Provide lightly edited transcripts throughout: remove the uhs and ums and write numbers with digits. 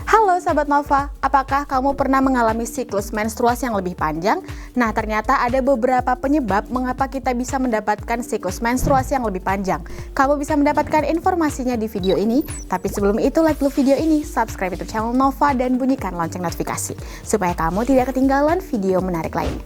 Halo Sahabat Nova, apakah kamu pernah mengalami siklus menstruasi yang lebih panjang? Nah, ternyata ada beberapa penyebab mengapa kita bisa mendapatkan siklus menstruasi yang lebih panjang. Kamu bisa mendapatkan informasinya di video ini, tapi sebelum itu like dulu video ini, subscribe YouTube channel Nova dan bunyikan lonceng notifikasi, supaya kamu tidak ketinggalan video menarik lainnya.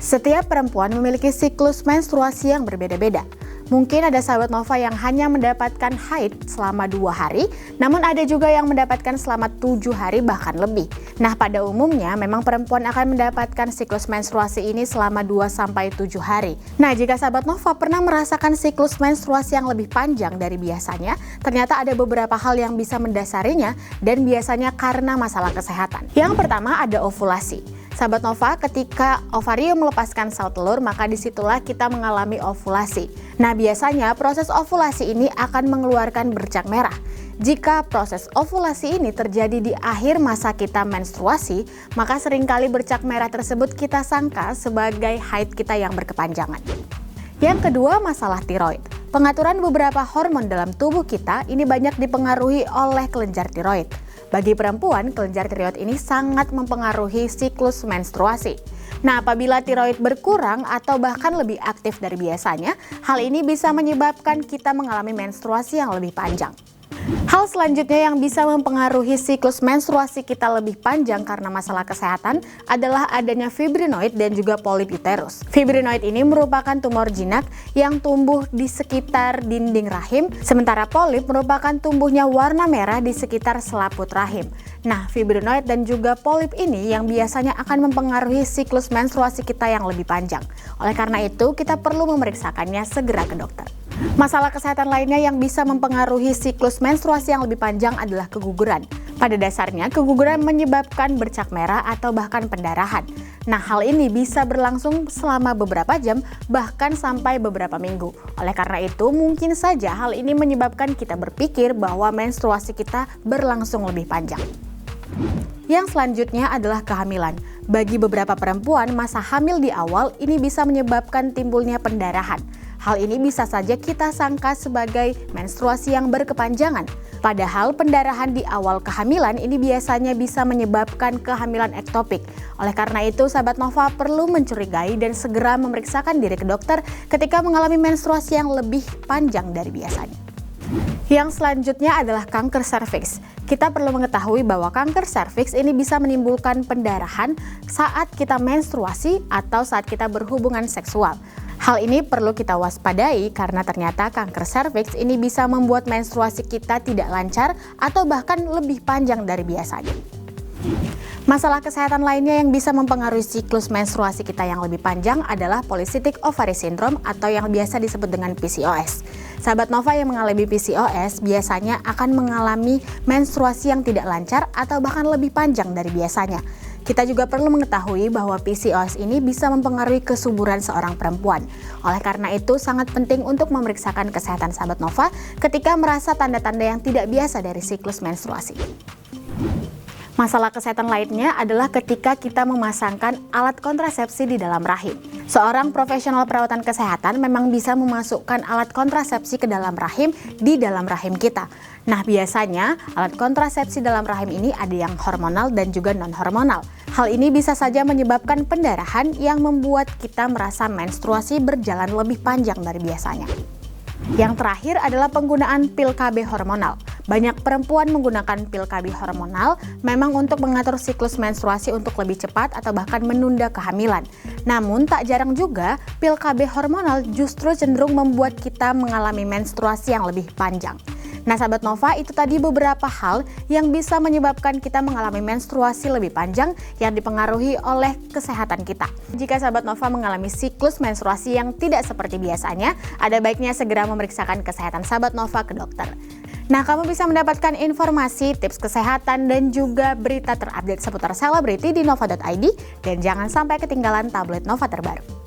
Setiap perempuan memiliki siklus menstruasi yang berbeda-beda. Mungkin ada sahabat Nova yang hanya mendapatkan haid selama 2 hari, namun ada juga yang mendapatkan selama 7 hari bahkan lebih. Nah, pada umumnya memang perempuan akan mendapatkan siklus menstruasi ini selama 2-7 hari. Nah, jika sahabat Nova pernah merasakan siklus menstruasi yang lebih panjang dari biasanya, ternyata ada beberapa hal yang bisa mendasarinya dan biasanya karena masalah kesehatan. Yang pertama ada ovulasi. Sahabat Nova, ketika ovarium melepaskan sel telur, maka disitulah kita mengalami ovulasi. Nah, biasanya proses ovulasi ini akan mengeluarkan bercak merah. Jika proses ovulasi ini terjadi di akhir masa kita menstruasi, maka seringkali bercak merah tersebut kita sangka sebagai haid kita yang berkepanjangan. Yang kedua, masalah tiroid. Pengaturan beberapa hormon dalam tubuh kita ini banyak dipengaruhi oleh kelenjar tiroid. Bagi perempuan, kelenjar tiroid ini sangat mempengaruhi siklus menstruasi. Nah, apabila tiroid berkurang atau bahkan lebih aktif dari biasanya, hal ini bisa menyebabkan kita mengalami menstruasi yang lebih panjang. Hal selanjutnya yang bisa mempengaruhi siklus menstruasi kita lebih panjang karena masalah kesehatan adalah adanya fibrinoid dan juga polip uterus. Fibrinoid ini merupakan tumor jinak yang tumbuh di sekitar dinding rahim, sementara polip merupakan tumbuhnya warna merah di sekitar selaput rahim. Nah, fibrinoid dan juga polip ini yang biasanya akan mempengaruhi siklus menstruasi kita yang lebih panjang. Oleh karena itu, kita perlu memeriksakannya segera ke dokter. Masalah kesehatan lainnya yang bisa mempengaruhi siklus menstruasi yang lebih panjang adalah keguguran. Pada dasarnya, keguguran menyebabkan bercak merah atau bahkan pendarahan. Nah, hal ini bisa berlangsung selama beberapa jam, bahkan sampai beberapa minggu. Oleh karena itu, mungkin saja hal ini menyebabkan kita berpikir bahwa menstruasi kita berlangsung lebih panjang. Yang selanjutnya adalah kehamilan. Bagi beberapa perempuan, masa hamil di awal ini bisa menyebabkan timbulnya pendarahan. Hal ini bisa saja kita sangka sebagai menstruasi yang berkepanjangan. Padahal pendarahan di awal kehamilan ini biasanya bisa menyebabkan kehamilan ektopik. Oleh karena itu, sahabat Nova perlu mencurigai dan segera memeriksakan diri ke dokter ketika mengalami menstruasi yang lebih panjang dari biasanya. Yang selanjutnya adalah kanker serviks. Kita perlu mengetahui bahwa kanker serviks ini bisa menimbulkan pendarahan saat kita menstruasi atau saat kita berhubungan seksual. Hal ini perlu kita waspadai karena ternyata kanker serviks ini bisa membuat menstruasi kita tidak lancar atau bahkan lebih panjang dari biasanya. Masalah kesehatan lainnya yang bisa mempengaruhi siklus menstruasi kita yang lebih panjang adalah polycystic ovary syndrome atau yang biasa disebut dengan PCOS. Sahabat Nova yang mengalami PCOS biasanya akan mengalami menstruasi yang tidak lancar atau bahkan lebih panjang dari biasanya. Kita juga perlu mengetahui bahwa PCOS ini bisa mempengaruhi kesuburan seorang perempuan. Oleh karena itu, sangat penting untuk memeriksakan kesehatan sahabat Nova ketika merasa tanda-tanda yang tidak biasa dari siklus menstruasi. Masalah kesehatan lainnya adalah ketika kita memasangkan alat kontrasepsi di dalam rahim. Seorang profesional perawatan kesehatan memang bisa memasukkan alat kontrasepsi ke dalam rahim di dalam rahim kita. Nah, biasanya alat kontrasepsi dalam rahim ini ada yang hormonal dan juga non-hormonal. Hal ini bisa saja menyebabkan pendarahan yang membuat kita merasa menstruasi berjalan lebih panjang dari biasanya. Yang terakhir adalah penggunaan pil KB hormonal. Banyak perempuan menggunakan pil KB hormonal memang untuk mengatur siklus menstruasi untuk lebih cepat atau bahkan menunda kehamilan. Namun tak jarang juga pil KB hormonal justru cenderung membuat kita mengalami menstruasi yang lebih panjang. Nah, sahabat Nova, itu tadi beberapa hal yang bisa menyebabkan kita mengalami menstruasi lebih panjang yang dipengaruhi oleh kesehatan kita. Jika sahabat Nova mengalami siklus menstruasi yang tidak seperti biasanya, ada baiknya segera memeriksakan kesehatan sahabat Nova ke dokter. Nah, kamu bisa mendapatkan informasi, tips kesehatan, dan juga berita terupdate seputar selebriti di nova.id, dan jangan sampai ketinggalan tablet Nova terbaru.